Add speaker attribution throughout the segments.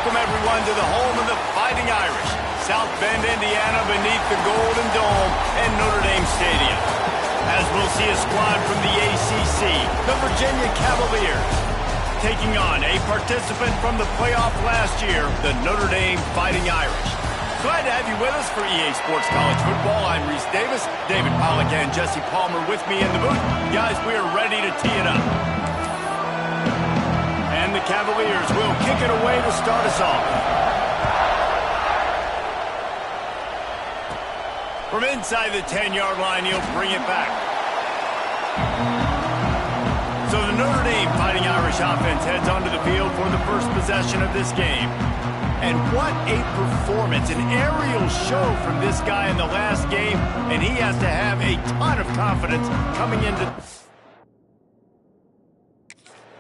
Speaker 1: welcome everyone to the home of the Fighting Irish, South Bend, Indiana, beneath the Golden Dome and Notre Dame Stadium. As we'll see a squad from the ACC, the Virginia Cavaliers, taking on a participant from the playoff last year, the Notre Dame Fighting Irish. Glad to have you with us for EA Sports College Football. I'm Reese Davis, David Pollack and Jesse Palmer with me in the booth. Guys, we are ready to tee it up. And the Cavaliers will kick it away to start us off. From inside the 10-yard line, he'll bring it back. So the Notre Dame Fighting Irish offense heads onto the field for the first possession of this game. And what a performance, an aerial show from this guy in the last game, and he has to have a ton of confidence coming into...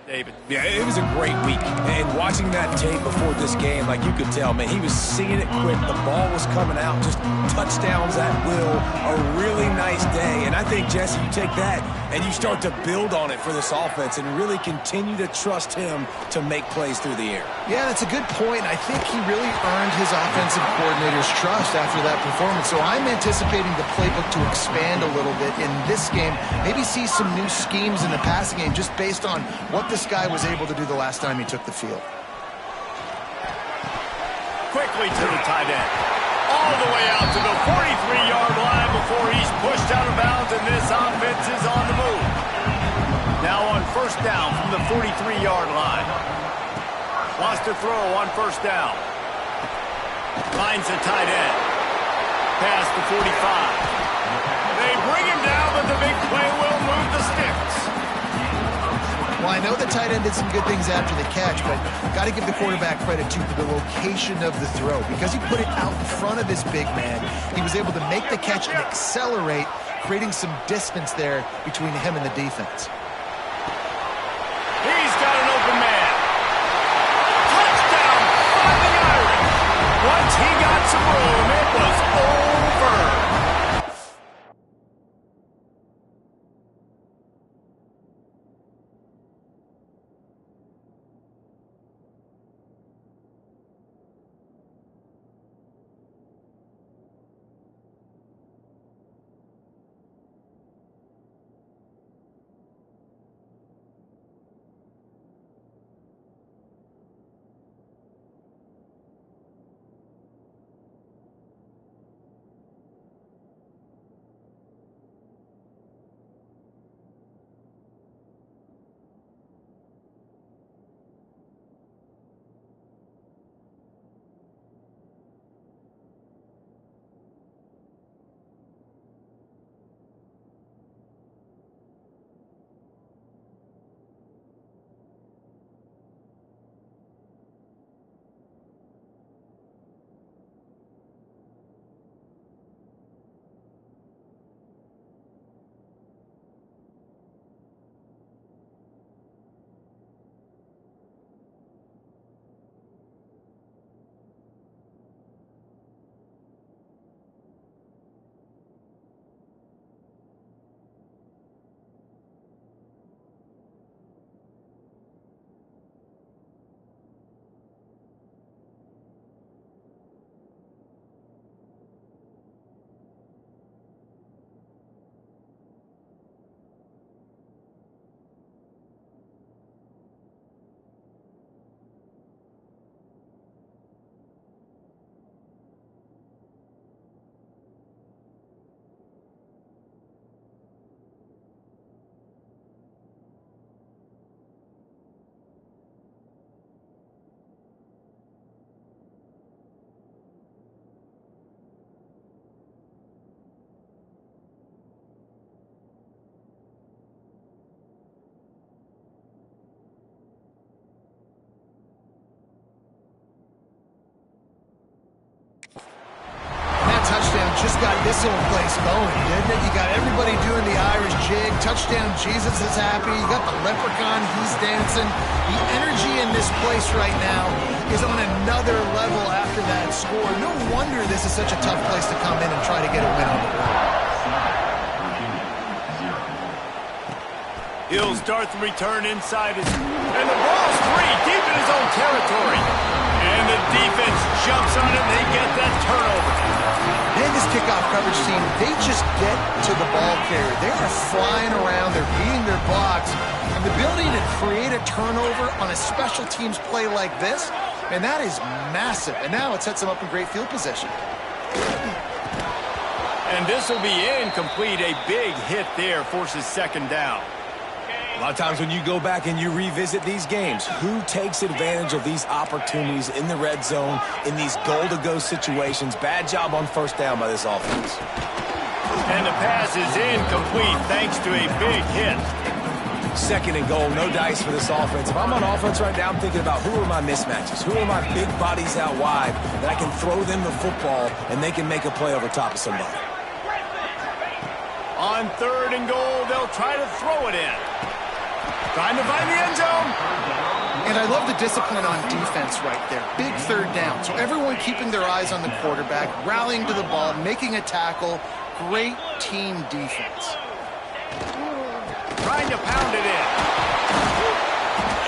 Speaker 1: David.
Speaker 2: Yeah, it was a great week. And watching that tape before this game, like you could tell, man, he was seeing it quick. The ball was coming out, just touchdowns at will. A really nice day. And I think, Jesse, you take that and you start to build on it for this offense and really continue to trust him to make plays through the air.
Speaker 3: Yeah, that's a good point. I think he really earned his offensive coordinator's trust after that performance. So I'm anticipating the playbook to expand a little bit in this game. Maybe see some new schemes in the passing game just based on what this guy was able to do the last time he took the field.
Speaker 1: Quickly to the tight end. All the way out to the 43-yard line before he's pushed out of bounds, and this offense is on the move. Now on first down from the 43-yard line. Wants to throw on first down. Finds the tight end. Past the 45. They bring him down, but the big play will move the sticks.
Speaker 3: Well, I know the tight end did some good things after the catch, but got to give the quarterback credit, too, for the location of the throw. Because he put it out in front of his big man, he was able to make the catch and accelerate, creating some distance there between him and the defense.
Speaker 1: He's got an open man. Touchdown, Fighting Irish. Once he got some room, it was over.
Speaker 3: Just got this whole place going, didn't it? You got everybody doing the Irish jig. Touchdown, Jesus is happy. You got the leprechaun, he's dancing. The energy in this place right now is on another level after that score. No wonder this is such a tough place to come in and try to get a win on the board.
Speaker 1: He'll start the return inside his... And the ball's free, deep in his own territory. And the defense jumps on it, and they get that turnover.
Speaker 3: Man, this kickoff coverage team, they just get to the ball carrier. They are flying around. They're beating their blocks. And the ability to create a turnover on a special teams play like this, and that is massive. And now it sets them up in great field position.
Speaker 1: And this will be incomplete. A big hit there forces second down.
Speaker 2: A lot of times when you go back and you revisit these games, who takes advantage of these opportunities in the red zone, in these goal-to-go situations? Bad job on first down by this offense.
Speaker 1: And the pass is incomplete thanks to a big hit.
Speaker 2: Second and goal, no dice for this offense. If I'm on offense right now, I'm thinking about who are my mismatches? Who are my big bodies out wide that I can throw them the football and they can make a play over top of somebody?
Speaker 1: On third and goal, they'll try to throw it in. Trying to find the end zone.
Speaker 3: And I love the discipline on defense right there. Big third down. So everyone keeping their eyes on the quarterback, rallying to the ball, making a tackle. Great team defense.
Speaker 1: Trying to pound it in.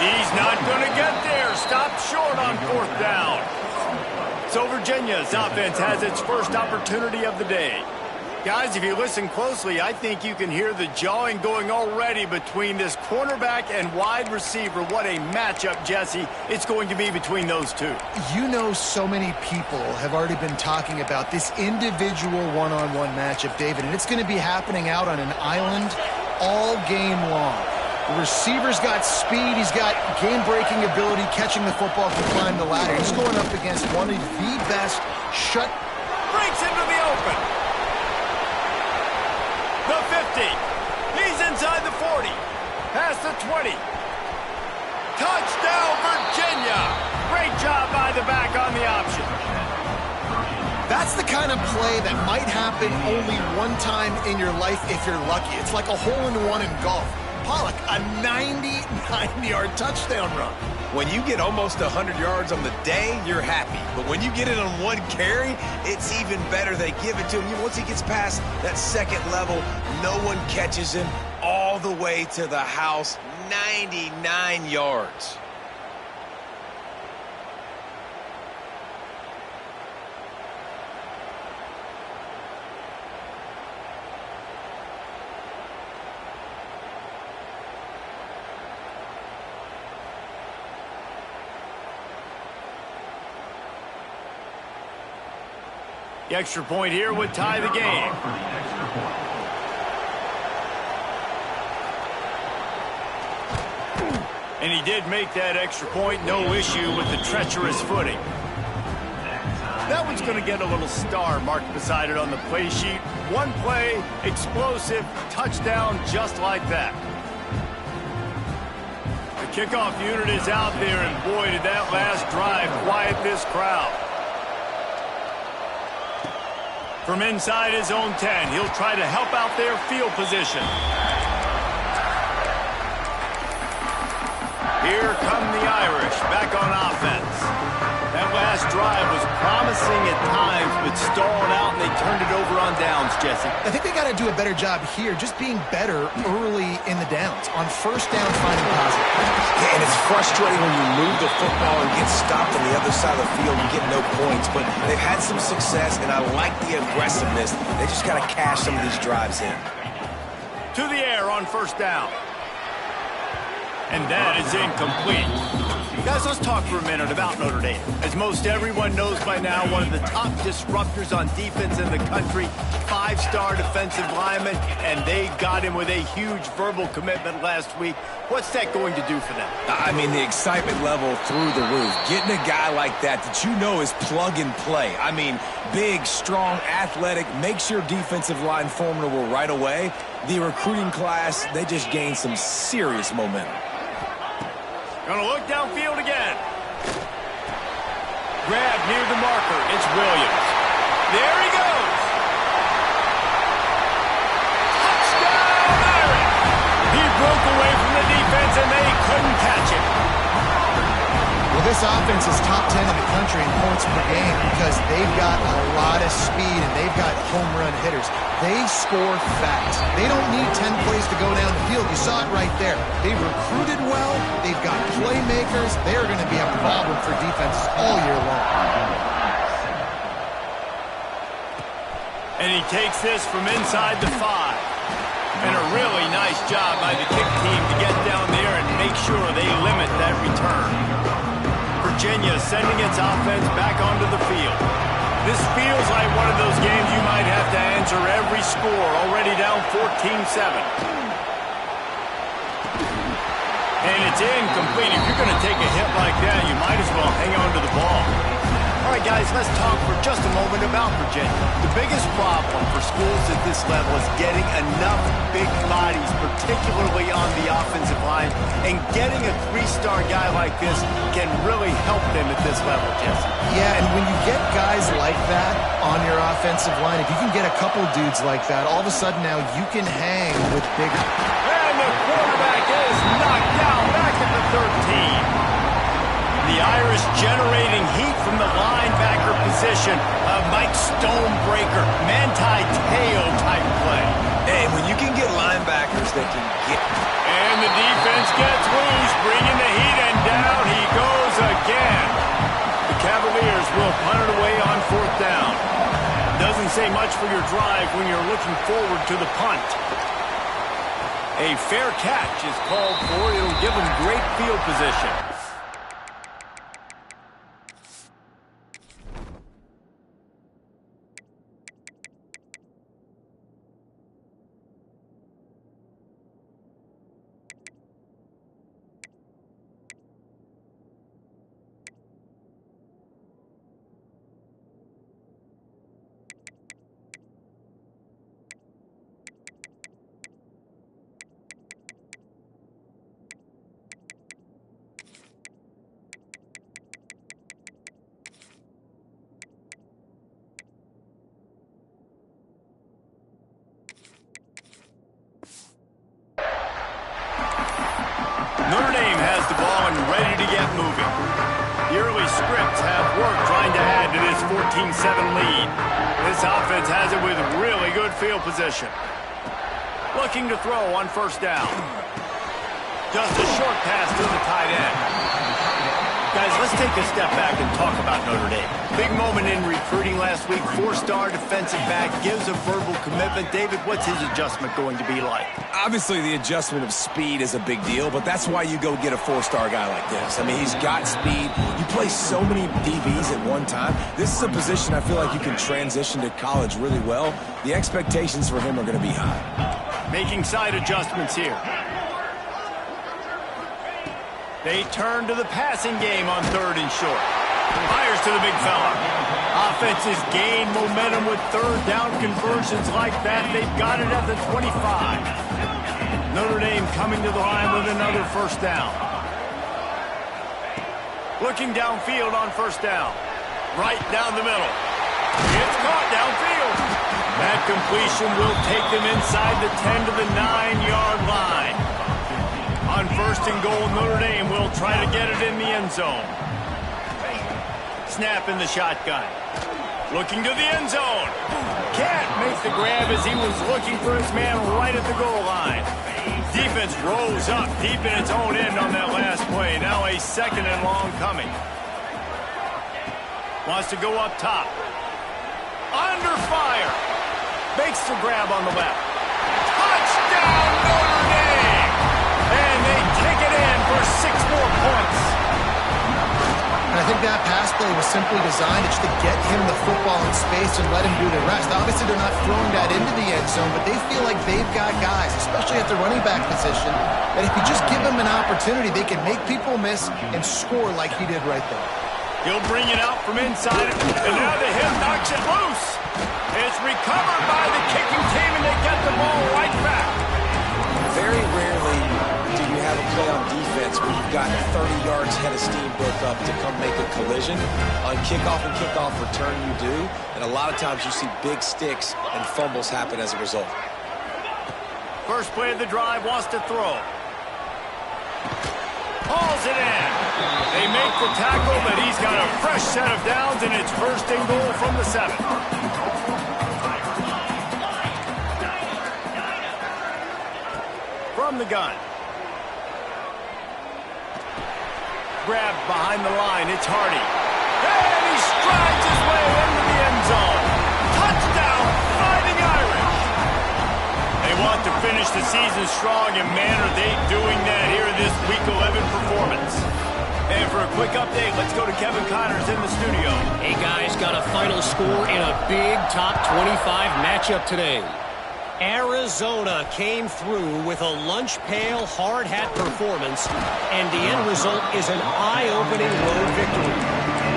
Speaker 1: He's not going to get there. Stopped short on fourth down. So Virginia's offense has its first opportunity of the day. Guys, if you listen closely, I think you can hear the jawing going already between this cornerback and wide receiver. What a matchup, Jesse, it's going to be between those two.
Speaker 3: You know, so many people have already been talking about this individual one-on-one matchup, David, and it's going to be happening out on an island all game long. The receiver's got speed. He's got game-breaking ability, catching the football, can climb the ladder. He's going up against one of the best shut.
Speaker 1: Breaks into the open. The 50. He's inside the 40. Past the 20. Touchdown, Virginia. Great job by the back on the option.
Speaker 3: That's the kind of play that might happen only one time in your life if you're lucky. It's like a hole-in-one in golf. Pollock, a 99-yard touchdown run.
Speaker 2: When you get almost 100 yards on the day, you're happy. But when you get it on one carry, it's even better. They give it to him. Once he gets past that second level, no one catches him all the way to the house, 99 yards.
Speaker 1: The extra point here would tie the game. And he did make that extra point. No issue with the treacherous footing. That one's going to get a little star marked beside it on the play sheet. One play, explosive, touchdown just like that. The kickoff unit is out there, and boy, did that last drive quiet this crowd. From inside his own 10, he'll try to help out their field position. Here come the Irish back on offense. That last drive was promising at times, but stalled out, and they turned it over on downs, Jesse.
Speaker 3: I think they got to do a better job here, just being better early in the downs. On first down, finding positive.
Speaker 2: Yeah, and it's frustrating when you move the football and get stopped on the other side of the field. You get no points, but they've had some success, and I like the aggressiveness. They just got to cash some of these drives in.
Speaker 1: To the air on first down. And that is incomplete. Guys, let's talk for a minute about Notre Dame. As most everyone knows by now, one of the top disruptors on defense in the country, five-star defensive lineman, and they got him with a huge verbal commitment last week. What's that going to do for them?
Speaker 2: I mean, the excitement level through the roof. Getting a guy like that you know is plug and play. I mean, big, strong, athletic, makes your defensive line formidable right away. The recruiting class, they just gained some serious momentum.
Speaker 1: Gonna look downfield again. Grab near the marker. It's Williams. There he goes. Touchdown, Irish. He broke away from the defense, and they couldn't catch him.
Speaker 3: Well, this offense is top 10 in the country in points per game because they've got a lot of speed and they've got home run hitters. They score fast. They don't need 10 plays to go down the field. You saw it right there. They've recruited well. They've got playmakers. They are going to be a problem for defenses all year long.
Speaker 1: And he takes this from inside the 5. And a really nice job by the kick team to get down there and make sure they limit that return. Virginia sending its offense back onto the field. This feels like one of those games you might have to answer every score, already down 14-7. And it's incomplete. If you're going to take a hit like that, you might as well hang on to the ball. All right, guys, let's talk for just a moment about Virginia. The biggest problem for schools at this level is getting enough big bodies, particularly on the offensive line, and getting a 3-star guy like this can really help them at this level, Jesse.
Speaker 3: Yeah, and when you get guys like that on your offensive line, if you can get a couple dudes like that, all of a sudden now you can hang with bigger.
Speaker 1: And the quarterback is knocked down back at the 13. The Irish generating heat from the linebacker position. Mike Stonebreaker, Manti Te'o type play.
Speaker 2: Hey, when you can get linebackers that can get...
Speaker 1: And the defense gets loose, bringing the heat, and down he goes again. The Cavaliers will punt it away on 4th down. Doesn't say much for your drive when you're looking forward to the punt. A fair catch is called for. It'll give them great field position. Notre Dame has the ball and ready to get moving. The early scripts have worked trying to add to this 14-7 lead. This offense has it with really good field position. Looking to throw on 1st down. Just a short pass to the tight end. Guys, let's take a step back and talk about Notre Dame. Big moment in recruiting last week. 4-star defensive back gives a verbal commitment. David, what's his adjustment going to be like?
Speaker 2: Obviously, the adjustment of speed is a big deal, but that's why you go get a 4-star guy like this. I mean, he's got speed. You play so many DBs at one time. This is a position I feel like you can transition to college really well. The expectations for him are going to be high.
Speaker 1: Making side adjustments here. They turn to the passing game on 3rd and short. Fires to the big fella. Offenses gain momentum with 3rd down conversions like that. They've got it at the 25. Notre Dame coming to the line with another 1st down. Looking downfield on 1st down. Right down the middle. It's caught downfield. That completion will take them inside the 10 to the 9-yard line. On 1st and goal, Notre Dame will try to get it in the end zone. Snap in the shotgun. Looking to the end zone. Can't make the grab as he was looking for his man right at the goal line. Defense rose up deep in its own end on that last play. Now a 2nd and long coming. Wants to go up top. Under fire. Makes the grab on the left. Touchdown, Notre Dame! And they take it in for 6 more points.
Speaker 3: And I think that pass play was simply designed just to get him the football in space and let him do the rest. Obviously, they're not throwing that into the end zone, but they feel like they've got guys, especially at the running back position, that if you just give them an opportunity, they can make people miss and score like he did right there.
Speaker 1: He'll bring it out from inside, and now the hip knocks it loose. It's recovered by the kicking team, and they get the ball right back.
Speaker 2: Very rarely do you have a play on defense where you've got 30 yards head of steam built up to come make a collision. On kickoff and kickoff return you do, and a lot of times you see big sticks and fumbles happen as a result.
Speaker 1: First play of the drive, wants to throw. hauls it in. They make the tackle, but he's got a fresh set of downs, and it's first and goal from the 7. From the gun. Grabbed behind the line. It's Hardy. And he strides his way into the end zone. Touchdown, Fighting Irish. They want to finish the season strong, and man, are they doing that here in this Week 11 performance. And for a quick update, let's go to Kevin Connors in the studio.
Speaker 4: Hey, guys, got a final score in a big top 25 matchup today. Arizona came through with a lunch pail hard hat performance, and the end result is an eye-opening road victory.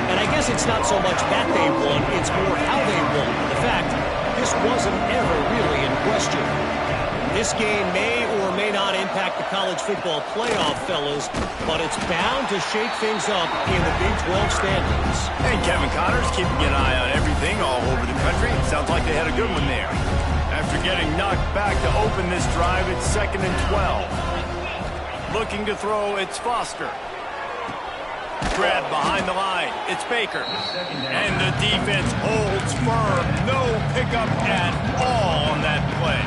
Speaker 4: And I guess it's not so much that they won, it's more how they won. The fact, this wasn't ever really in question. This game may or may not impact the college football playoff, fellas, but it's bound to shake things up in the Big 12 standings.
Speaker 1: And Kevin Connors keeping an eye on everything all over the country. Sounds like they had a good one there. After getting knocked back to open this drive, it's 2nd and 12. Looking to throw, it's Foster. Grabbed behind the line, it's Baker. And the defense holds firm. No pickup at all on that play.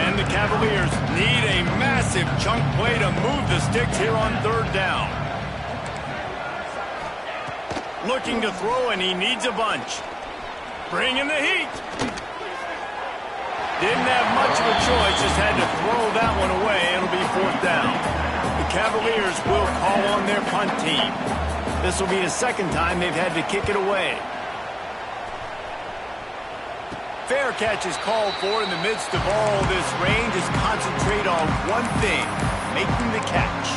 Speaker 1: And the Cavaliers need a massive chunk play to move the sticks here on 3rd down. Looking to throw, and he needs a bunch. Bringing the heat. Didn't have much of a choice, just had to throw that one away. It'll be 4th down. The Cavaliers will call on their punt team. This will be the 2nd time they've had to kick it away. Fair catch is called for in the midst of all this rain. Just concentrate on one thing, making the catch.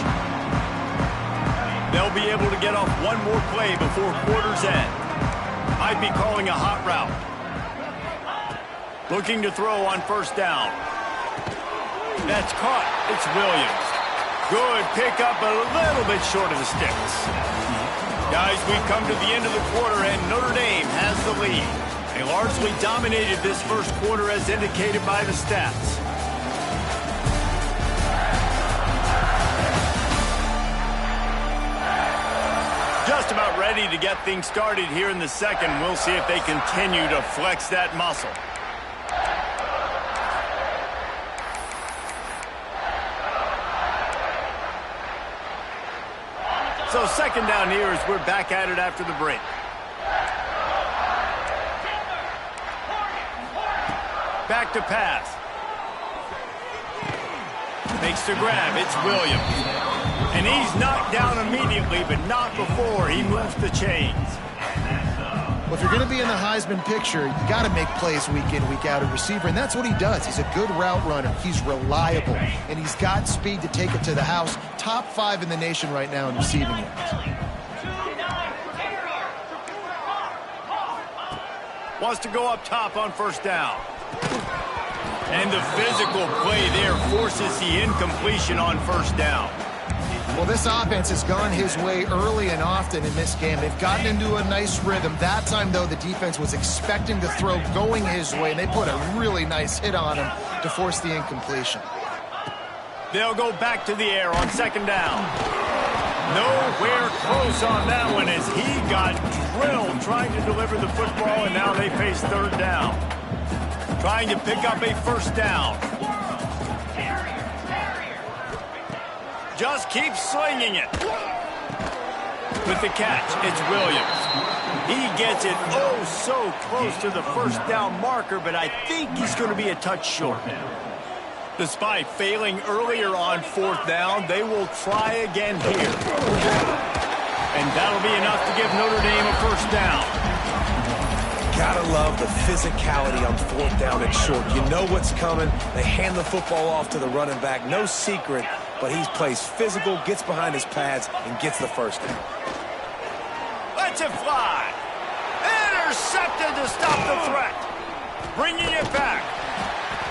Speaker 1: They'll be able to get off one more play before quarter's end. Might be calling a hot route. Looking to throw on 1st down. That's caught. It's Williams. Good pickup, a little bit short of the sticks. Guys, we've come to the end of the quarter, and Notre Dame has the lead. They largely dominated this first quarter as indicated by the stats. Just about ready to get things started here in the 2nd. We'll see if they continue to flex that muscle. So 2nd down here as we're back at it after the break. Back to pass. Makes the grab. It's Williams. And he's knocked down immediately, but not before he moves the chains.
Speaker 3: Well, if you're going to be in the Heisman picture, you got to make plays week in, week out at receiver, and that's what he does. He's a good route runner. He's reliable, and he's got speed to take it to the house. Top 5 in the nation right now in receiving yards.
Speaker 1: Wants to go up top on 1st down. And the physical play there forces the incompletion on 1st down.
Speaker 3: Well, this offense has gone his way early and often in this game. They've gotten into a nice rhythm. That time, though, the defense was expecting the throw going his way, and they put a really nice hit on him to force the incompletion.
Speaker 1: They'll go back to the air on 2nd down. Nowhere close on that one as he got drilled trying to deliver the football, and now they face 3rd down. Trying to pick up a 1st down. Just keeps slinging it. With the catch, it's Williams. He gets it oh so close to the 1st down marker, but I think he's going to be a touch short. Despite failing earlier on 4th down, they will try again here. And that'll be enough to give Notre Dame a 1st down.
Speaker 2: Gotta love the physicality on 4th down and short. You know what's coming. They hand the football off to the running back. No secret, but he plays physical, gets behind his pads, and gets the 1st down.
Speaker 1: Lets it fly. Intercepted to stop the threat. Bringing it back.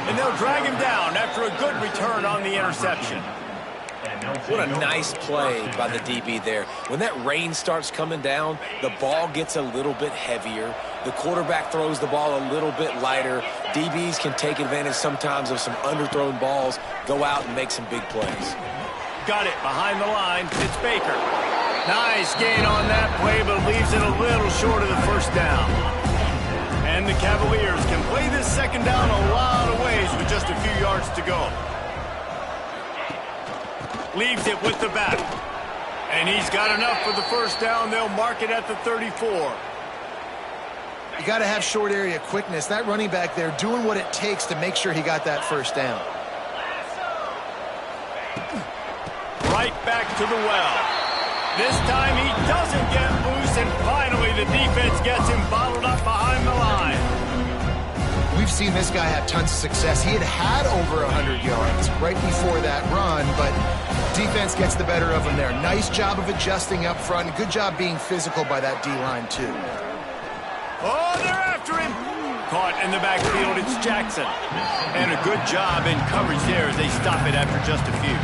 Speaker 1: And they'll drag him down after a good return on the interception.
Speaker 2: What a nice play by the DB there. When that rain starts coming down, the ball gets a little bit heavier. The quarterback throws the ball a little bit lighter. DBs can take advantage sometimes of some underthrown balls, go out and make some big plays.
Speaker 1: Got it behind the line. It's Baker. Nice gain on that play, but leaves it a little short of the first down. And the Cavaliers can play this second down a lot of ways with just a few yards to go. Leaves it with the back. And he's got enough for the first down. They'll mark it at the 34.
Speaker 3: You got to have short area quickness. That running back there doing what it takes to make sure he got that first down.
Speaker 1: Right back to the well. This time he doesn't get loose, and finally the defense gets him bottled up behind the line.
Speaker 3: We've seen this guy have tons of success. He had over 100 yards right before that run, but defense gets the better of him there. Nice job of adjusting up front. Good job being physical by that D-line, too.
Speaker 1: Oh, they're after him. Caught in the backfield, it's Jackson. And a good job in coverage there as they stop it after just a few.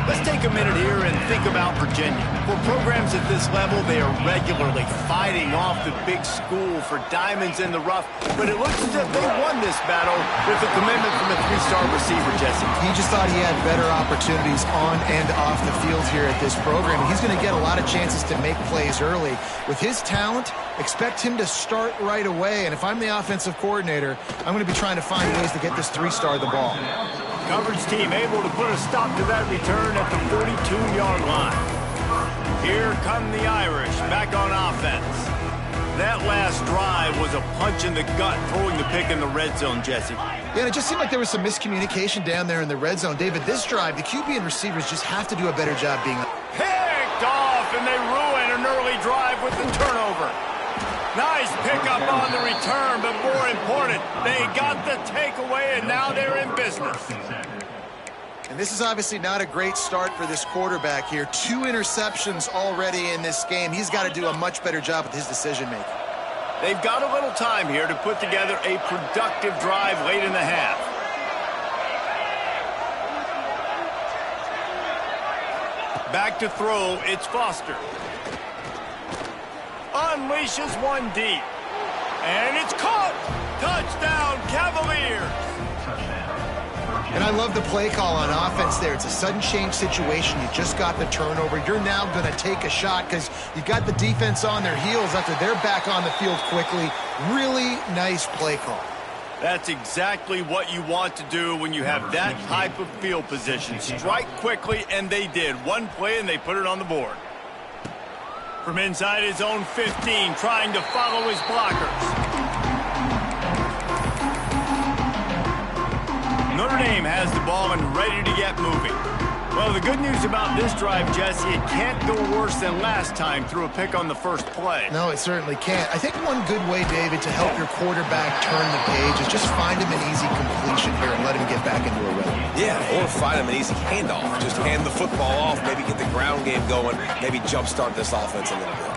Speaker 1: Let's take a minute here and think about Virginia. For programs at this level, they are regularly fighting off the big school for diamonds in the rough, but it looks as if they won this battle with a commitment from a three-star receiver, Jesse.
Speaker 3: He just thought he had better opportunities on and off the field here at this program. He's going to get a lot of chances to make plays early. With his talent, expect him to start right away, and if I'm the offensive coordinator, I'm going to be trying to find ways to get this three-star the ball.
Speaker 1: Coverage team able to put a stop to that return at the 42-yard line. Here come the Irish back on offense. That last drive was a punch in the gut, throwing the pick in the red zone, Jesse.
Speaker 3: Yeah, it just seemed like there was some miscommunication down there in the red zone. David, this drive, the QB and receivers just have to do a better job being
Speaker 1: picked off, and they ruin an early drive with the turnover. Nice pickup on the return, but more important, they got the takeaway, and now they're in business.
Speaker 3: And this is obviously not a great start for this quarterback here. 2 interceptions already in this game. He's got to do a much better job with his decision-making.
Speaker 1: They've got a little time here to put together a productive drive late in the half. Back to throw, it's Foster. Unleashes one deep. And it's caught! Touchdown, Cavaliers!
Speaker 3: And I love the play call on offense there. It's a sudden change situation. You just got the turnover. You're now going to take a shot because you got the defense on their heels after they're back on the field quickly. Really nice play call.
Speaker 1: That's exactly what you want to do when you have that type of field position. Strike quickly, and they did. One play, and they put it on the board. From inside his own 15, trying to follow his blockers. Notre Dame has the ball and ready to get moving. Well, the good news about this drive, Jesse, it can't go worse than last time through a pick on the first play.
Speaker 3: No, it certainly can't. I think one good way, David, to help your quarterback turn the page is just find him an easy completion here and let him get back into a rhythm.
Speaker 2: Yeah, or find him an easy handoff. Just hand the football off, maybe get the ground game going, maybe jumpstart this offense a little bit.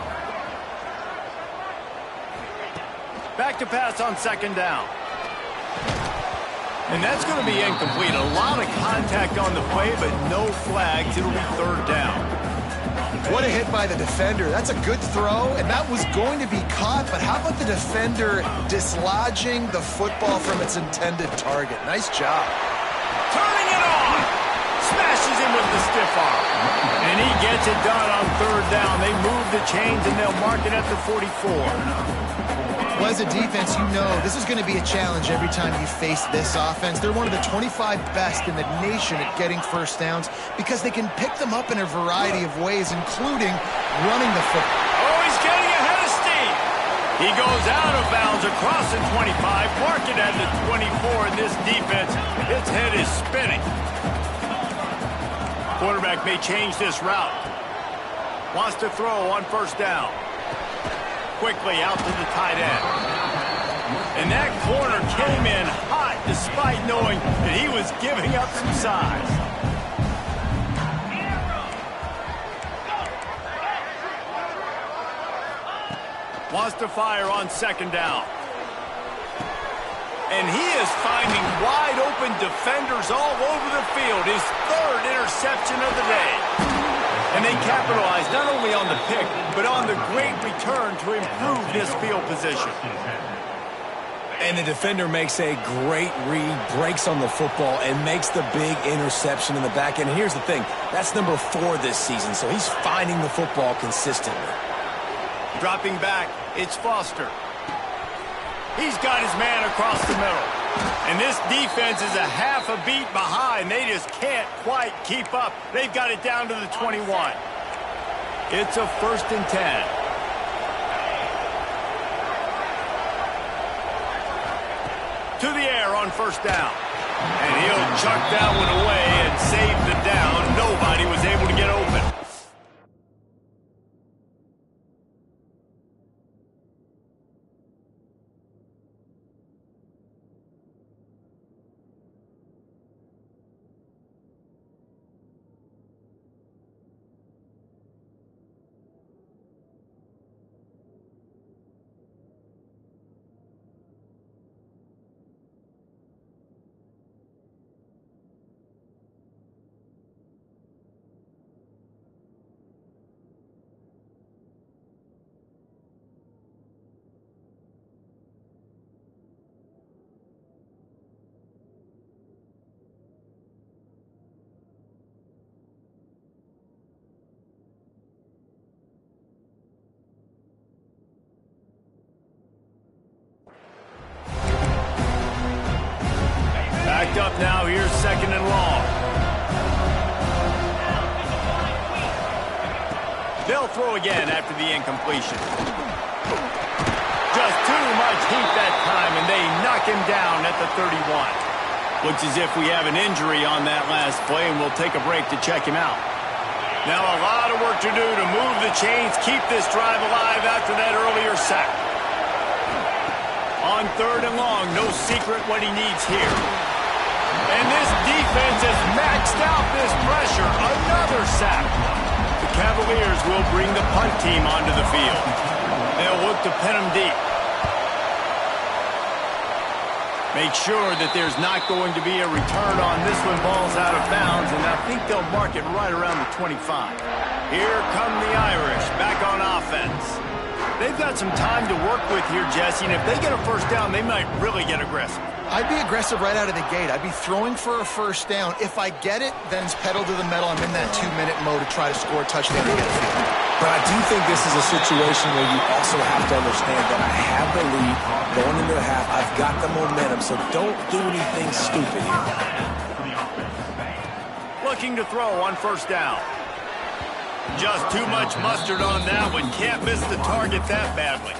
Speaker 1: Back to pass on second down. And that's going to be incomplete. A lot of contact on the play, but no flags. It'll be third down.
Speaker 3: What a hit by the defender. That's a good throw, and that was going to be caught, but how about the defender dislodging the football from its intended target? Nice job.
Speaker 1: Turning it on. Smashes him with the stiff arm. And he gets it done on third down. They move the chains, and they'll mark it at the 44.
Speaker 3: Well, as a defense, you know this is going to be a challenge every time you face this offense. They're one of the 25 best in the nation at getting first downs because they can pick them up in a variety of ways, including running the football.
Speaker 1: Oh, he's getting ahead of steam. He goes out of bounds across the 25, mark it at the 24, and this defense, its head is spinning. Quarterback may change this route. Wants to throw on first down. Quickly out to the tight end. And that corner came in hot despite knowing that he was giving up some size. Wants to fire on second down. And he is finding wide open defenders all over the field. His third interception of the day. And they capitalize not only on the pick, but on the great return to improve this field position.
Speaker 2: And the defender makes a great read, breaks on the football, and makes the big interception in the back end. And here's the thing, that's number 4 this season, so he's finding the football consistently.
Speaker 1: Dropping back, it's Foster. He's got his man across the middle. And this defense is a half a beat behind. They just can't quite keep up. They've got it down to the 21. It's a 1st and 10. To the air on 1st down. And he'll chuck that one away and save the down. Nobody was able to get open. Backed up now, here's 2nd and long. They'll throw again after the incompletion. Just too much heat that time, and they knock him down at the 31. Looks as if we have an injury on that last play, and we'll take a break to check him out. Now a lot of work to do to move the chains, keep this drive alive after that earlier sack. On 3rd and long, no secret what he needs here. And this defense has maxed out this pressure. Another sack. The Cavaliers will bring the punt team onto the field. They'll look to pin them deep. Make sure that there's not going to be a return on this one. Ball's out of bounds, and I think they'll mark it right around the 25. Here come the Irish back on offense. They've got some time to work with here, Jesse, and if they get a 1st down, they might really get aggressive.
Speaker 3: I'd be aggressive right out of the gate. I'd be throwing for a 1st down. If I get it, then it's pedal to the metal. I'm in that 2-minute mode to try to score a touchdown and get a field.
Speaker 2: But I do think this is a situation where you also have to understand that I have the lead going into the half. I've got the momentum, so don't do anything stupid here.
Speaker 1: Looking to throw on 1st down. Just too much mustard on that one. Can't miss the target that badly.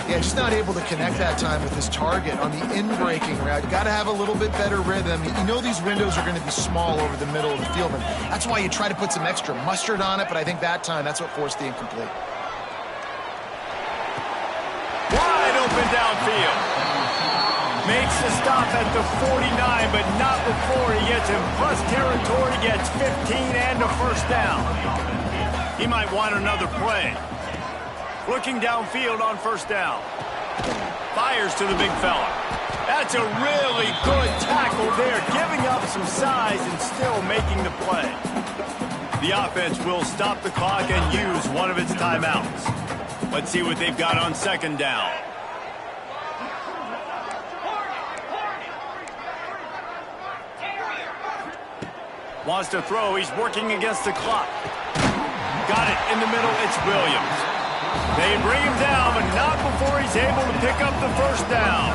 Speaker 3: Yeah, just not able to connect that time with his target on the in-breaking route. Got to have a little bit better rhythm. You know these windows are going to be small over the middle of the field, and that's why you try to put some extra mustard on it, but I think that time, that's what forced the incomplete.
Speaker 1: Wide open downfield. Makes the stop at the 49, but not before he gets in plus territory, gets 15 and a 1st down. He might want another play. Looking downfield on 1st down. Fires to the big fella. That's a really good tackle there, giving up some size and still making the play. The offense will stop the clock and use one of its timeouts. Let's see what they've got on 2nd down. Wants to throw. He's working against the clock. Got it in the middle. It's Williams. They bring him down, but not before he's able to pick up the 1st down.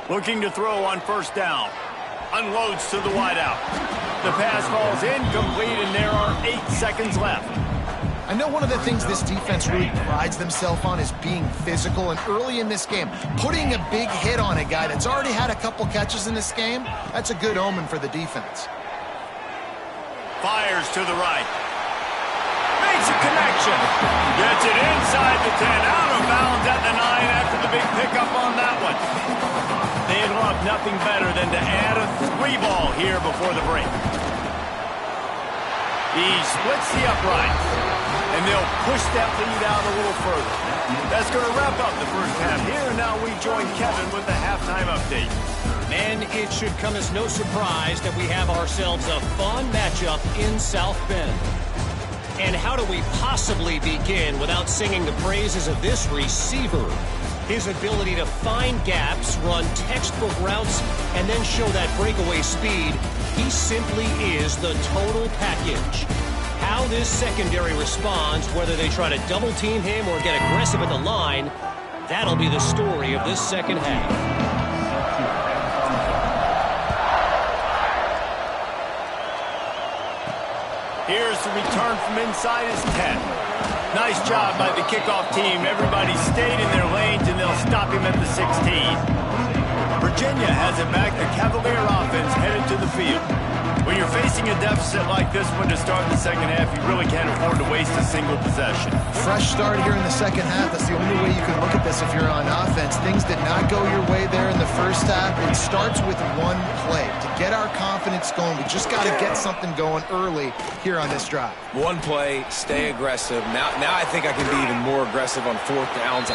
Speaker 1: Looking to throw on 1st down. Unloads to the wideout. The pass falls incomplete, and there are 8 seconds left.
Speaker 3: I know one of the things this defense really prides themselves on is being physical, and early in this game, putting a big hit on a guy that's already had a couple catches in this game, that's a good omen for the defense.
Speaker 1: Fires to the right. Makes a connection. Gets it inside the 10, out of bounds at the 9 after the big pickup on that one. They'd love nothing better than to add a 3-ball here before the break. He splits the uprights, and they'll push that lead out a little further. That's going to wrap up the 1st half here, and now we join Kevin with the halftime update.
Speaker 4: And it should come as no surprise that we have ourselves a fun matchup in South Bend. And how do we possibly begin without singing the praises of this receiver? His ability to find gaps, run textbook routes, and then show that breakaway speed, he simply is the total package. How this secondary responds, whether they try to double-team him or get aggressive at the line, that'll be the story of this second half.
Speaker 1: Here's the return from inside his 10. Nice job by the kickoff team. Everybody stayed in their lanes, and they'll stop him at the 16. Virginia has it back. The Cavalier offense headed to the field. When you're facing a deficit like this one to start the second half, you really can't afford to waste a single possession.
Speaker 3: Fresh start here in the second half. That's the only way you can look at this if you're on offense. Things did not go your way there in the first half. It starts with one play. To get our confidence going, we just got to get something going early here on this drive.
Speaker 2: One play, stay aggressive. Now I think I can be even more aggressive on fourth downs.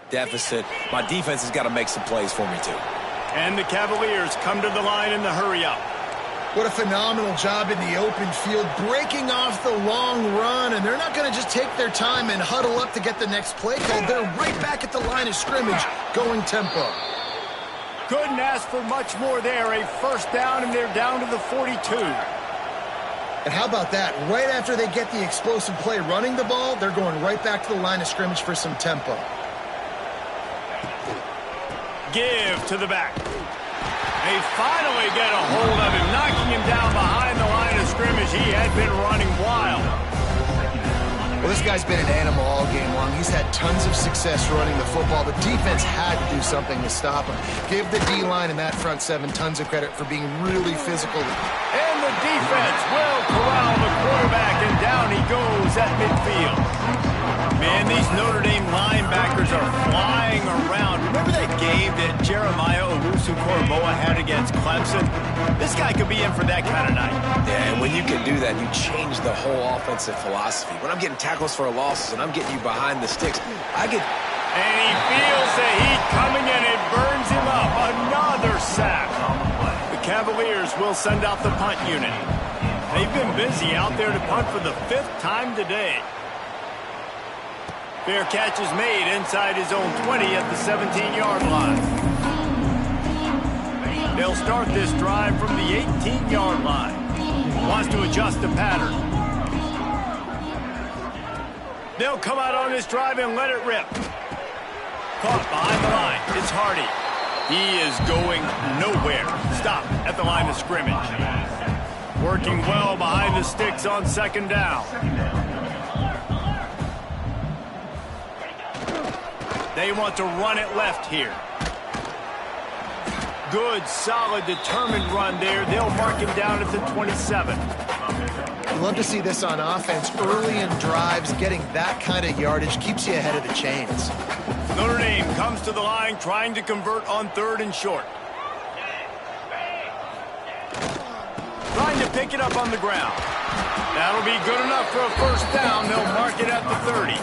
Speaker 2: deficit. My defense has got to make some plays for me, too.
Speaker 1: And the Cavaliers come to the line in the hurry-up.
Speaker 3: What a phenomenal job in the open field, breaking off the long run, and they're not going to just take their time and huddle up to get the next play call. They're right back at the line of scrimmage, going tempo.
Speaker 1: Couldn't ask for much more there. A first down, and they're down to the 42.
Speaker 3: And how about that? Right after they get the explosive play running the ball, they're going right back to the line of scrimmage for some tempo.
Speaker 1: Give to the back. They finally get a hold of him, knocking him down behind the line of scrimmage. He had been running wild.
Speaker 3: Well, this guy's been an animal all game long. He's had tons of success running the football. The defense had to do something to stop him. Give the D-line and that front seven tons of credit for being really physical.
Speaker 1: And the defense will corral the quarterback, and down he goes at midfield. Man, these Notre Dame linebackers are flying around. Remember that game that Jeremiah Owusu-Koramoah had against Clemson? This guy could be in for that kind of night.
Speaker 2: Yeah, and when you can do that, you change the whole offensive philosophy. When I'm getting tackles for losses and I'm getting you behind the sticks, I get...
Speaker 1: And he feels the heat coming, and it burns him up. Another sack. The Cavaliers will send out the punt unit. They've been busy out there to punt for the 5th time today. Fair catch is made inside his own 20 at the 17-yard line. They'll start this drive from the 18-yard line. Wants to adjust the pattern. They'll come out on this drive and let it rip. Caught behind the line. It's Hardy. He is going nowhere. Stop at the line of scrimmage. Working well behind the sticks on second down. They want to run it left here. Good, solid, determined run there. They'll mark him down at the 27.
Speaker 3: You love to see this on offense. Early in drives, getting that kind of yardage keeps you ahead of the chains.
Speaker 1: Notre Dame comes to the line trying to convert on 3rd and short. Trying to pick it up on the ground. That'll be good enough for a first down. They'll mark it at the 30.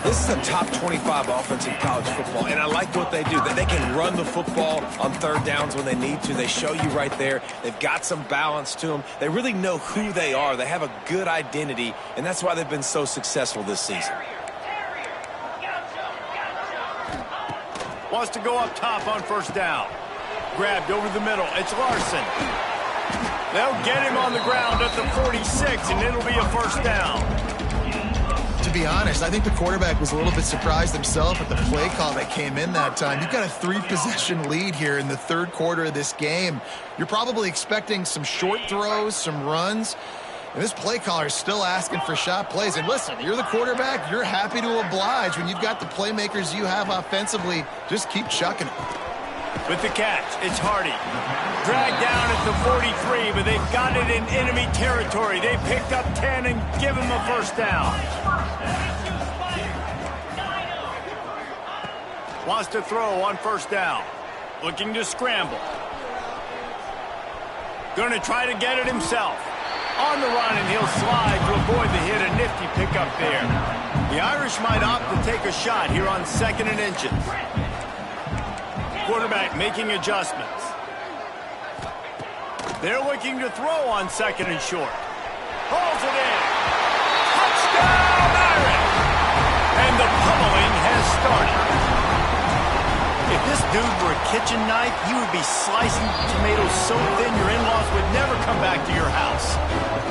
Speaker 2: This is a top 25 offense in college football, and I like what they do. They can run the football on 3rd downs when they need to. They show you right there. They've got some balance to them. They really know who they are. They have a good identity, and that's why they've been so successful this season.
Speaker 1: Wants to go up top on first down. Grabbed over the middle. It's Larson. They'll get him on the ground at the 46, and it'll be a first down.
Speaker 3: To be honest, I think the quarterback was a little bit surprised himself at the play call that came in that time. You've got a 3-possession lead here in the 3rd quarter of this game. You're probably expecting some short throws, some runs. And this play caller is still asking for shot plays. And listen, you're the quarterback. You're happy to oblige. When you've got the playmakers you have offensively, just keep chucking it.
Speaker 1: With the catch, it's Hardy. Dragged down at the 43, but they've got it in enemy territory. They picked up 10 and give him a first down. Wants to throw on first down. Looking to scramble. Going to try to get it himself. On the run, and he'll slide to avoid the hit. A nifty pickup there. The Irish might opt to take a shot here on 2nd and inches. Quarterback making adjustments. They're looking to throw on 2nd and short. Hauls it in. Touchdown, Irish! And the pummeling has started. If this dude were a kitchen knife, you would be slicing tomatoes so thin your in-laws would never come back to your house.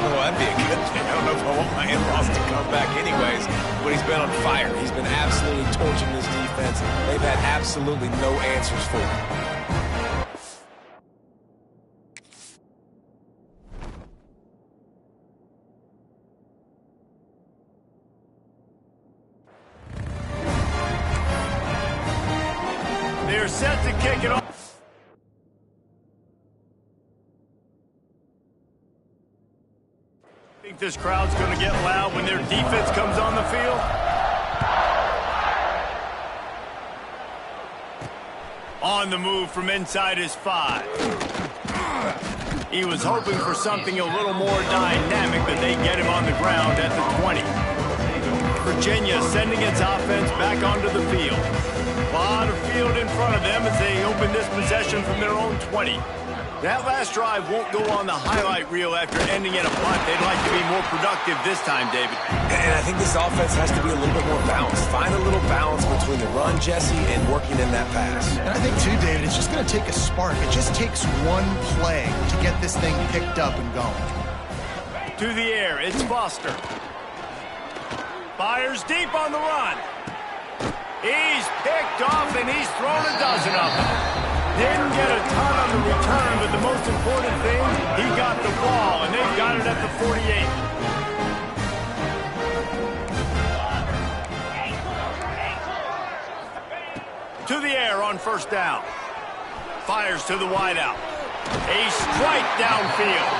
Speaker 2: Oh, that'd be a good thing. I don't know if I want my in-laws to come back anyways, but he's been on fire. He's been absolutely torching this defense. They've had absolutely no answers for him.
Speaker 1: They're set to kick it off. Think this crowd's going to get loud when their defense comes on the field? On the move from inside his 5. He was hoping for something a little more dynamic, but they get him on the ground at the 20. Virginia sending its offense back onto the field. A lot of field in front of them as they open this possession from their own 20. That last drive won't go on the highlight reel after ending in a punt. They'd like to be more productive this time, David.
Speaker 2: And I think this offense has to be a little bit more balanced. Find a little balance between the run, Jesse, and working in that pass.
Speaker 3: And I think, too, David, it's just going to take a spark. It just takes one play to get this thing picked up and going.
Speaker 1: To the air, it's Foster. Fires deep on the run. He's picked off, and he's thrown a dozen of them. Didn't get a ton on the return, but the most important thing, he got the ball, and they've got it at the 48. To the air on first down. Fires to the wideout. A strike downfield.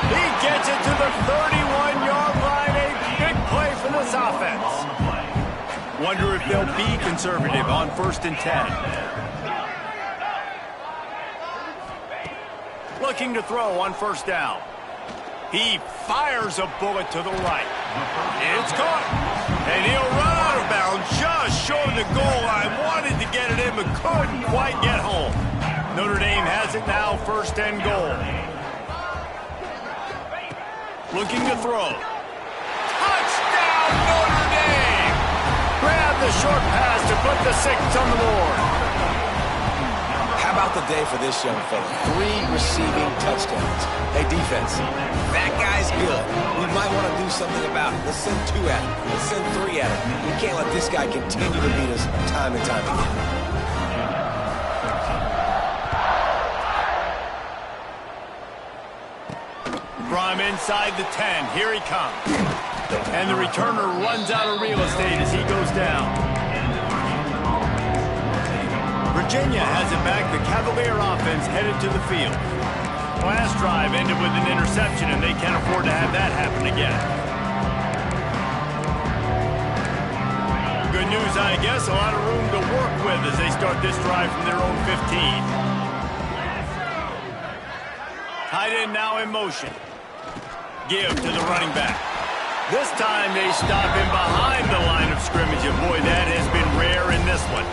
Speaker 1: He gets it to the 31-yard line. A big play for this offense. Wonder if they'll be conservative on 1st and 10. Looking to throw on first down. He fires a bullet to the right. It's caught. And he'll run out of bounds just short of the goal line. Wanted to get it in, but couldn't quite get home. Notre Dame has it now, 1st and goal. Looking to throw. Touchdown, Notre Dame! Grab the short pass to put the 6 on the board.
Speaker 2: How about the day for this young fella? 3 receiving touchdowns. Hey, defense, that guy's good. We might want to do something about it. Let's send 2 at him. Let's send 3 at him. We can't let this guy continue to beat us time and time again.
Speaker 1: From inside the 10, here he comes. And the returner runs out of real estate as he goes down. Virginia has it back. The Cavalier offense headed to the field. Last drive ended with an interception, and they can't afford to have that happen again. Good news, I guess. A lot of room to work with as they start this drive from their own 15. Tight end now in motion. Give to the running back. This time they stop him behind the line of scrimmage, and boy, that has been rare in this one.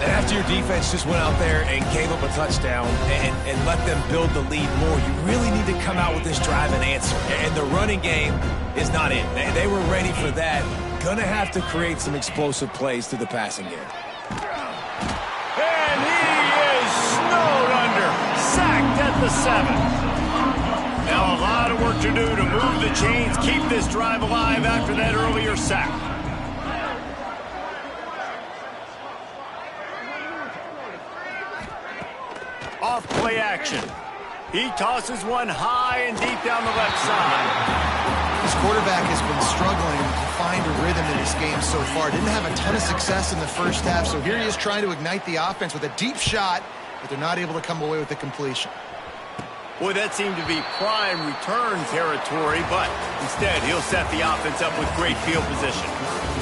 Speaker 2: And after your defense just went out there and gave up a touchdown and let them build the lead more, you really need to come out with this drive and answer. And the running game is not it. They were ready for that. Gonna have to create some explosive plays through the passing game.
Speaker 1: And he is snowed under. Sacked at the 7. Now a lot of work to do to move the chains, keep this drive alive after that earlier sack. Off play action. He tosses one high and deep down the left side.
Speaker 3: This quarterback has been struggling to find a rhythm in this game so far. Didn't have a ton of success in the first half, so here he is trying to ignite the offense with a deep shot, but they're not able to come away with the completion.
Speaker 1: Boy, that seemed to be prime return territory, but instead he'll set the offense up with great field position.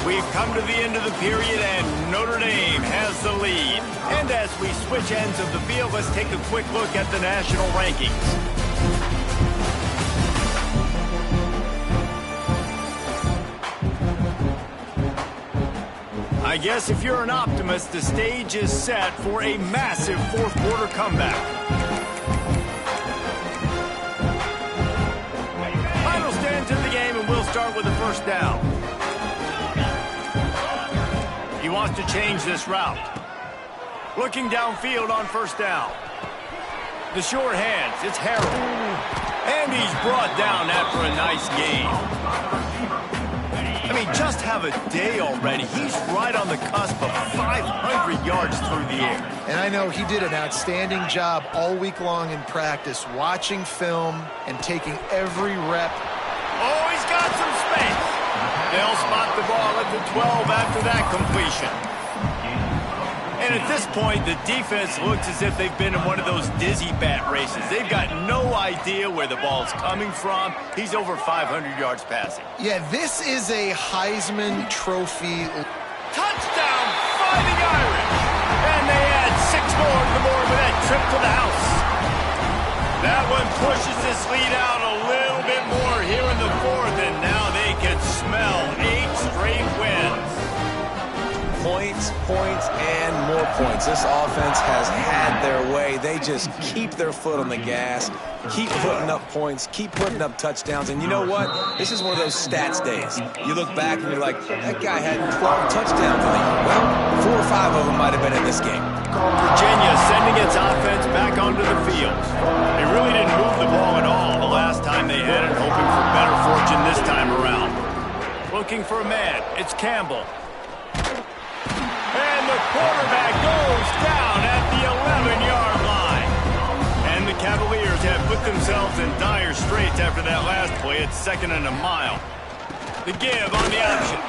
Speaker 1: We've come to the end of the period, and Notre Dame has the lead. And as we switch ends of the field, let's take a quick look at the national rankings. I guess if you're an optimist, the stage is set for a massive fourth-quarter comeback. Final stands in the game, and we'll start with the first down. He wants to change this route. Looking downfield on first down. The short hands, it's Harrell. And he's brought down after a nice gain. I mean, just have a day already. He's right on the cusp of 500 yards through the air.
Speaker 3: And I know he did an outstanding job all week long in practice, watching film and taking every rep.
Speaker 1: Oh, he's got some space. They'll spot the ball at the 12 after that completion. And at this point, the defense looks as if they've been in one of those dizzy bat races. They've got no idea where the ball's coming from. He's over 500 yards passing.
Speaker 3: Yeah, this is a Heisman Trophy.
Speaker 1: Touchdown, Fighting Irish! And they add 6 more to the board with that trip to the house. That one pushes this lead out a little bit more here in the fourth, and now they can smell 8 straight
Speaker 2: points, points, and more points. This offense has had their way. They just keep their foot on the gas, keep putting up points, keep putting up touchdowns. And you know what? This is one of those stats days. You look back and you're like, that guy had 12 touchdowns. Well, 4 or 5 of them might have been in this game.
Speaker 1: Virginia sending its offense back onto the field. They really didn't move the ball at all the last time they had it, hoping for better fortune this time around. Looking for a man. It's Campbell. And the quarterback goes down at the 11-yard line. And the Cavaliers have put themselves in dire straits after that last play. It's 2nd and a mile. The give on the option.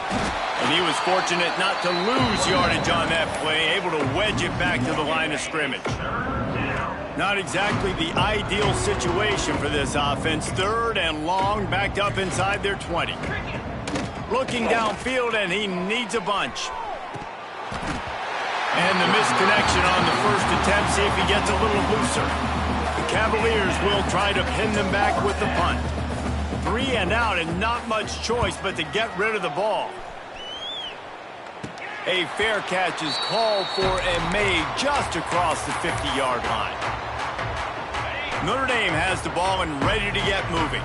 Speaker 1: And he was fortunate not to lose yardage on that play, able to wedge it back to the line of scrimmage. Not exactly the ideal situation for this offense. 3rd and long, backed up inside their 20. Looking downfield, and he needs a bunch. And the misconnection on the first attempt. See if he gets a little looser. The Cavaliers will try to pin them back with the punt. 3 and out, and not much choice but to get rid of the ball. A fair catch is called for and made just across the 50-yard line. Notre Dame has the ball and ready to get moving.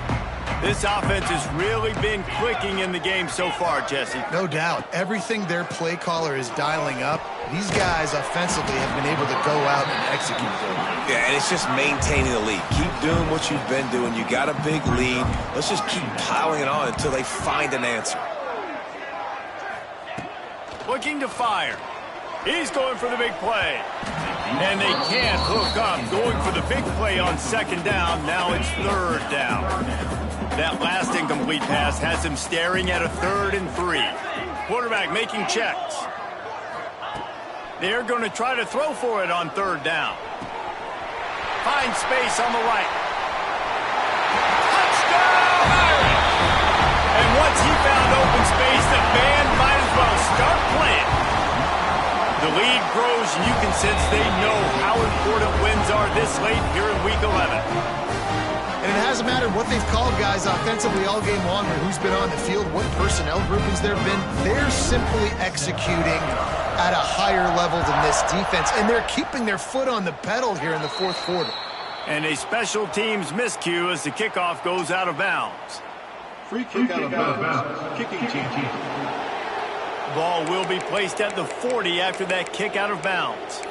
Speaker 1: This offense has really been clicking in the game so far, Jesse.
Speaker 3: No doubt. Everything their play caller is dialing up, these guys offensively have been able to go out and execute them.
Speaker 2: Yeah, and it's just maintaining the lead. Keep doing what you've been doing. You got a big lead. Let's just keep piling it on until they find an answer.
Speaker 1: Looking to fire. He's going for the big play. And they can't hook up. Going for the big play on 2nd down. Now it's 3rd down. That last incomplete pass has him staring at a 3rd and 3. Quarterback making checks. They're going to try to throw for it on 3rd down. Finds space on the right. Touchdown, Irish! And once he found open space, the band might as well start playing. The lead grows, and you can sense they know how important wins are this late here in Week 11.
Speaker 3: And it hasn't mattered what they've called guys offensively all game long or who's been on the field, what personnel groupings there have been. They're simply executing at a higher level than this defense, and they're keeping their foot on the pedal here in the 4th quarter.
Speaker 1: And a special teams miscue as the kickoff goes out of bounds.
Speaker 5: Free kick out of bounds. Kicking team.
Speaker 1: Ball will be placed at the 40 after that kick out of bounds.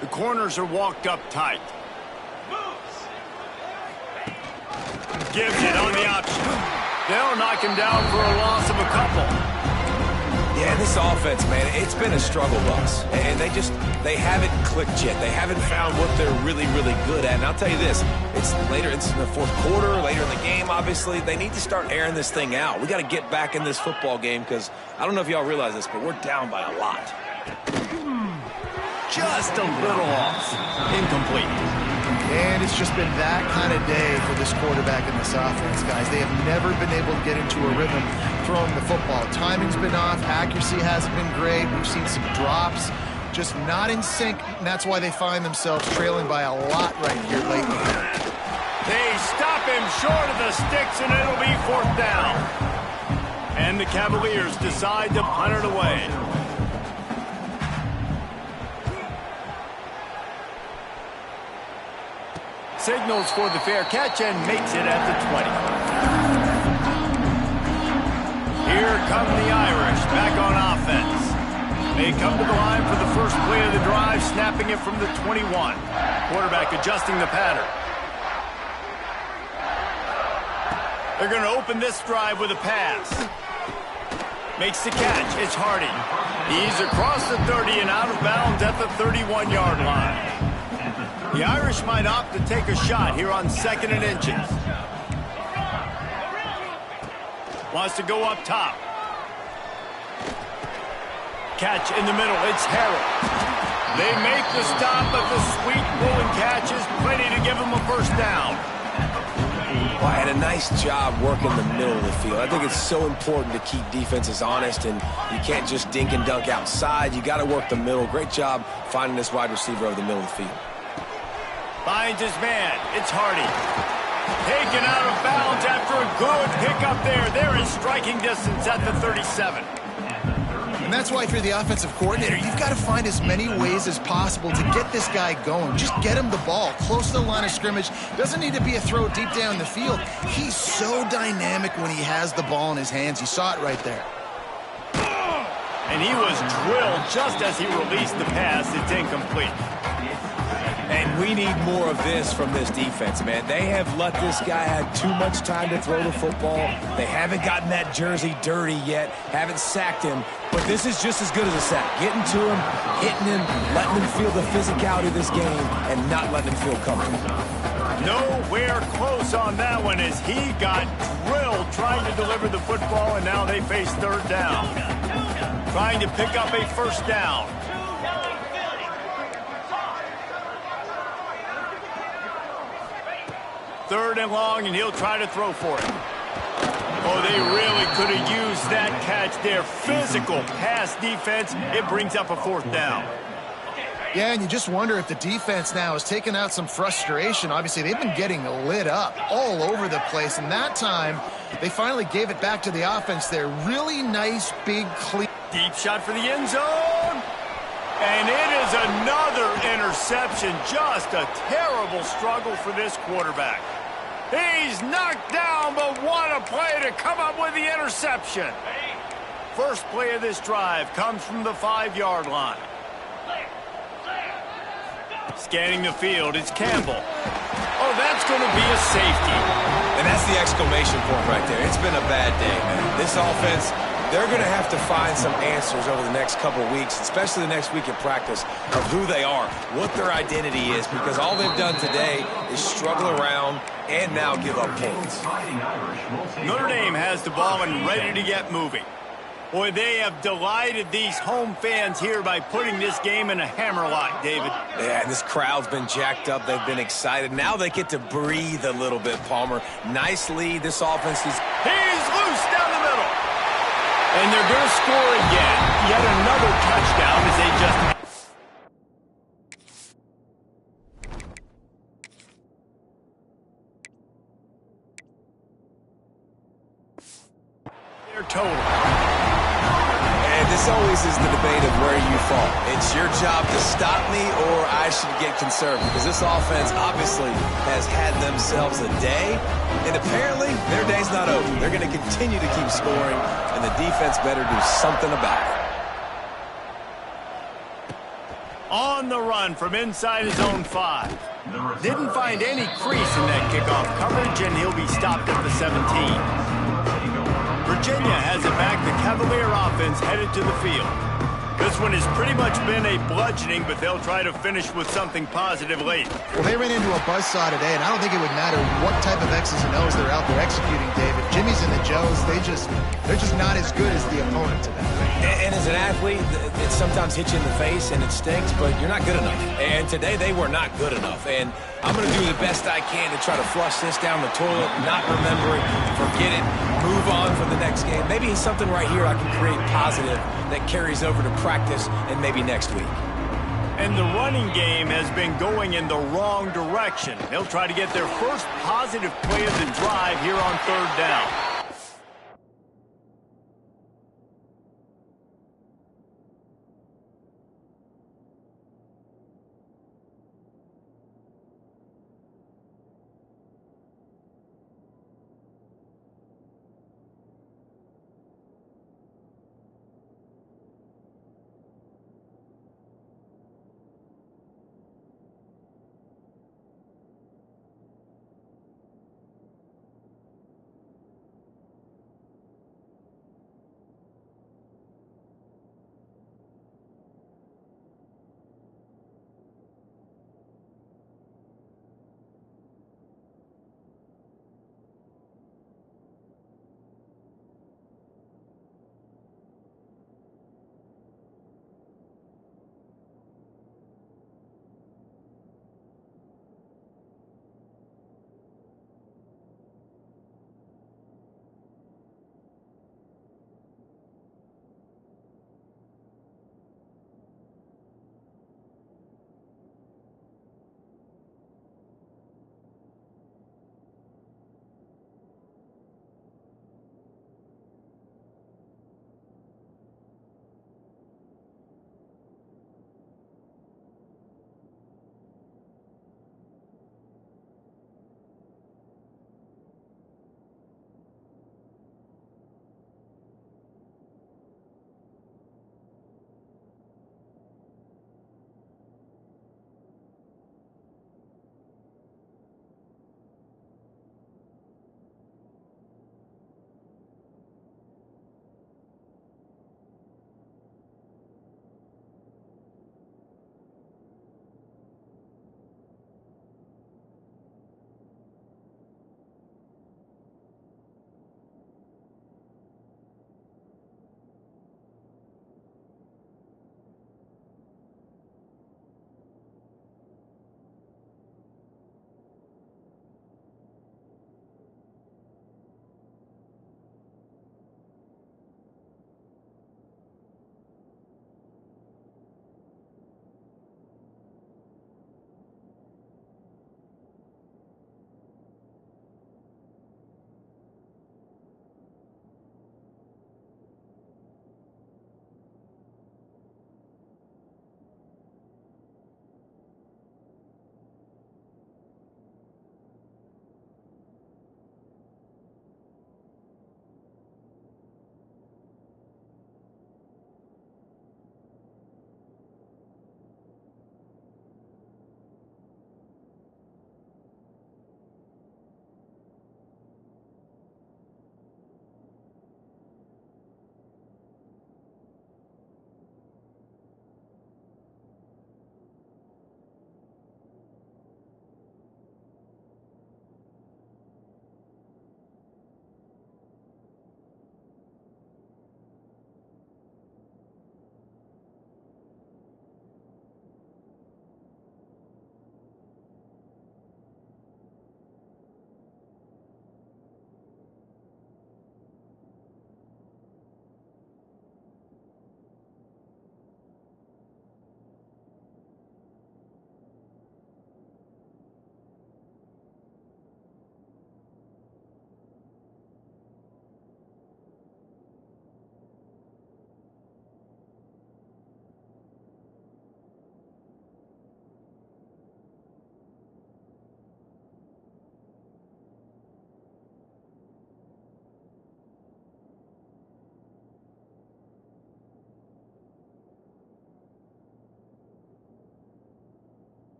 Speaker 1: The corners are walked up tight. Gives it on the option. They'll knock him down for a loss of a couple.
Speaker 2: Yeah, this offense, man, it's been a struggle bus. And they haven't clicked yet. They haven't found what they're really, really good at. And I'll tell you this, it's in the 4th quarter, later in the game, obviously. They need to start airing this thing out. We got to get back in this football game because I don't know if y'all realize this, but we're down by a lot.
Speaker 1: Just a little off. Incomplete.
Speaker 3: And it's just been that kind of day for this quarterback and this offense, guys. They have never been able to get into a rhythm throwing the football. Timing's been off. Accuracy hasn't been great. We've seen some drops. Just not in sync, and that's why they find themselves trailing by a lot right here lately.
Speaker 1: They stop him short of the sticks, and it'll be 4th down. And the Cavaliers decide to punt it away. Signals for the fair catch and makes it at the 20. Here come the Irish back on offense. They come to the line for the first play of the drive, snapping it from the 21. Quarterback adjusting the pattern. They're going to open this drive with a pass. Makes the catch. It's Hardy. He's across the 30 and out of bounds at the 31-yard line. The Irish might opt to take a shot here on 2nd and inches. Wants to go up top. Catch in the middle. It's Harrell. They make the stop, but the sweet rolling catch is plenty to give them a 1st down.
Speaker 2: Well, I had a nice job working the middle of the field. I think it's so important to keep defenses honest, and you can't just dink and dunk outside. You got to work the middle. Great job finding this wide receiver over the middle of the field.
Speaker 1: Finds his man. It's Hardy. Taken out of bounds after a good pickup there. They're in striking distance at the 37.
Speaker 3: And that's why if you're the offensive coordinator, you've got to find as many ways as possible to get this guy going. Just get him the ball close to the line of scrimmage. Doesn't need to be a throw deep down the field. He's so dynamic when he has the ball in his hands. You saw it right there.
Speaker 1: And he was drilled just as he released the pass. It's incomplete.
Speaker 2: And we need more of this from this defense, man. They have let this guy have too much time to throw the football. They haven't gotten that jersey dirty yet, haven't sacked him. But this is just as good as a sack. Getting to him, hitting him, letting him feel the physicality of this game, and not letting him feel comfortable.
Speaker 1: Nowhere close on that one as he got drilled trying to deliver the football, and now they face third down. Trying to pick up a first down. Third and long, and he'll try to throw for it. Oh, they really could have used that catch there. Physical pass defense. It brings up a fourth down.
Speaker 3: Yeah, and you just wonder if the defense now has taken out some frustration. Obviously, they've been getting lit up all over the place, and that time, they finally gave it back to the offense there. Really nice, big, clean.
Speaker 1: Deep shot for the end zone. And it is another interception. Just a terrible struggle for this quarterback. He's knocked down, but what a play to come up with the interception. First play of this drive comes from the 5-yard line. Scanning the field, it's Campbell. Oh, that's going to be a safety.
Speaker 2: And that's the exclamation point right there. It's been a bad day, man. This offense, they're going to have to find some answers over the next couple of weeks, especially the next week in practice, of who they are, what their identity is, because all they've done today is struggle around and now give up points.
Speaker 1: Notre Dame has the ball and ready to get moving. Boy, they have delighted these home fans here by putting this game in a hammerlock, David.
Speaker 2: Yeah, and this crowd's been jacked up. They've been excited. Now they get to breathe a little bit, Palmer. Nice lead. This offense is...
Speaker 1: He's loose down the middle. And they're going to score again. Yet another touchdown as they just... Their total.
Speaker 2: And this always is the debate of where you fall. It's your job to stop me or I should get concerned, because this offense obviously has had themselves a day, and apparently their day's not over. They're going to continue to keep scoring, and the defense better do something about it.
Speaker 1: On the run from inside his own 5. Didn't find any crease in that kickoff coverage, and he'll be stopped at the 17. Virginia has it back. The Cavalier offense headed to the field. This one has pretty much been a bludgeoning, but they'll try to finish with something positive late.
Speaker 3: Well, they ran into a buzzsaw today, and I don't think it would matter what type of X's and O's they're out there executing, David. Jimmy's and the Joes, they're just not as good as the opponent to them.
Speaker 2: And as an athlete, it sometimes hits you in the face and it stinks, but you're not good enough. And today they were not good enough. And I'm going to do the best I can to try to flush this down the toilet, not remember it, forget it, move on for the next game. Maybe something right here I can create positive that carries over to practice and maybe next week.
Speaker 1: And the running game has been going in the wrong direction. They'll try to get their first positive play of the drive here on third down.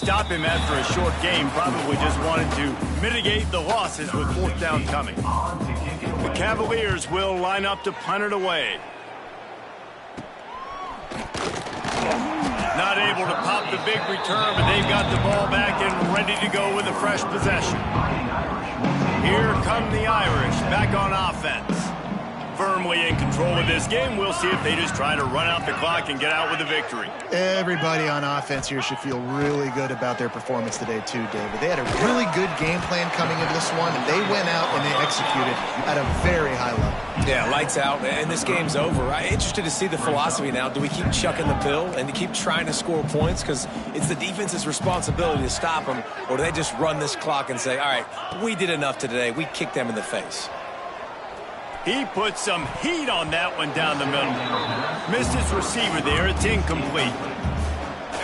Speaker 1: stop him after a short game. Probably just wanted to mitigate the losses with fourth down coming. The Cavaliers will line up to punt it away. Not able to pop the big return, but they've got the ball back and ready to go with a fresh possession. Here come the Irish back on offense. Firmly in control of this game. We'll see if they just try to run out the clock and get out with a victory.
Speaker 3: Everybody on offense here should feel really good about their performance today too, David. They had a really good game plan coming into this one, and they went out and they executed at a very high level.
Speaker 2: Yeah, lights out, and this game's over. I'm interested to see the philosophy now. Do we keep chucking the pill and to keep trying to score points because it's the defense's responsibility to stop them, or do they just run this clock and say, all right, we did enough today. We kicked them in the face.
Speaker 1: He put some heat on that one down the middle. Missed his receiver there. It's incomplete.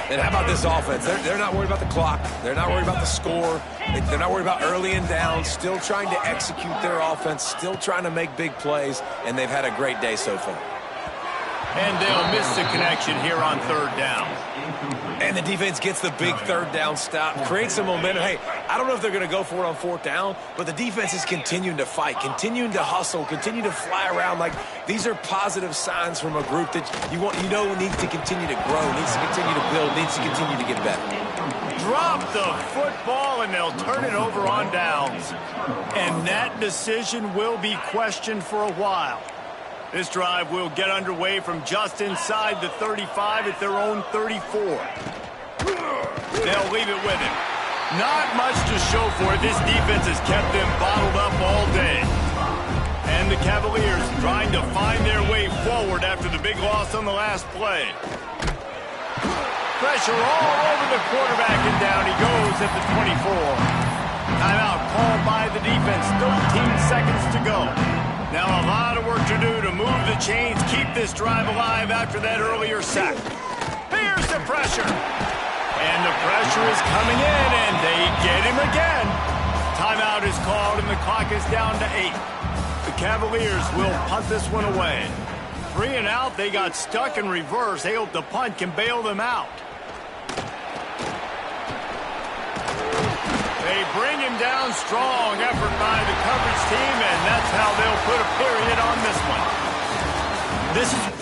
Speaker 2: And how about this offense? They're not worried about the clock. They're not worried about the score. They're not worried about early and down. Still trying to execute their offense. Still trying to make big plays. And they've had a great day so far.
Speaker 1: And they'll miss the connection here on third down.
Speaker 2: And the defense gets the big third down stop, creates some momentum. Hey, I don't know if they're going to go for it on fourth down, but the defense is continuing to fight, continuing to hustle, continue to fly around. Like, these are positive signs from a group that needs to continue to grow, needs to continue to build, needs to continue to get better.
Speaker 1: Drop the football, and they'll turn it over on downs. And that decision will be questioned for a while. This drive will get underway from just inside the 35 at their own 34. They'll leave it with him. Not much to show for it. This defense has kept them bottled up all day. And the Cavaliers trying to find their way forward after the big loss on the last play. Pressure all over the quarterback, and down he goes at the 24. Timeout called by the defense. 13 seconds to go. Now a lot of work to do to move the chains, keep this drive alive after that earlier sack. Here's the pressure. And the pressure is coming in, and they get him again. Timeout is called, and the clock is down to 8. The Cavaliers will punt this one away. 3 and out, they got stuck in reverse. They hope the punt can bail them out. They bring him down. Strong effort by the coverage team, and that's how they'll put a period on this one. This is